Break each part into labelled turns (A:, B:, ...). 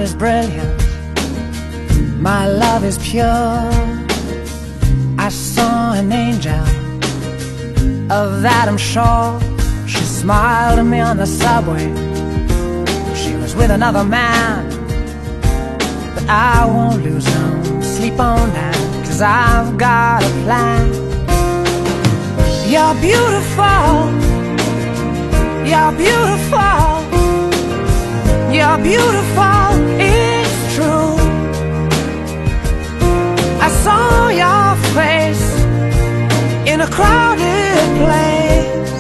A: is brilliant, my love is pure. I saw an angel, of that I'm sure. She smiled at me on the subway. She was with another man, but I won't lose no sleep on that, 'cause I've got a plan. You're beautiful, you're beautiful, you're beautiful, it's true. I saw your face in a crowded place,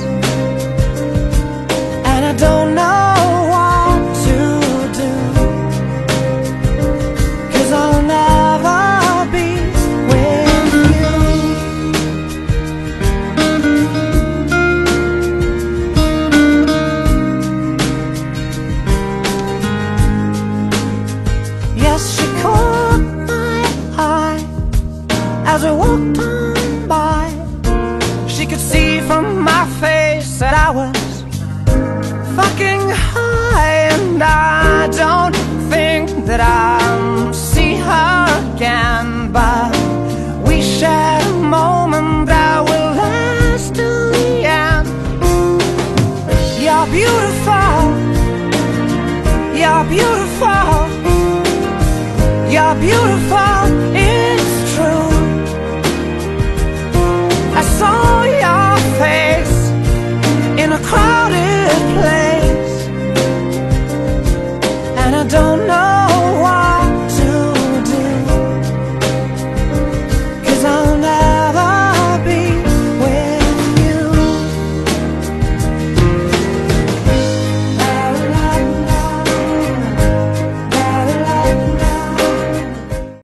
A: and I don't know what to do, 'cause I'll never be with you. Yes, she caught my eye as we walked on by. She could see from my face that I was fucking high, and I don't think that I'll see her again, but we shared a moment that will last till the end. You're beautiful, you're beautiful, you're beautiful.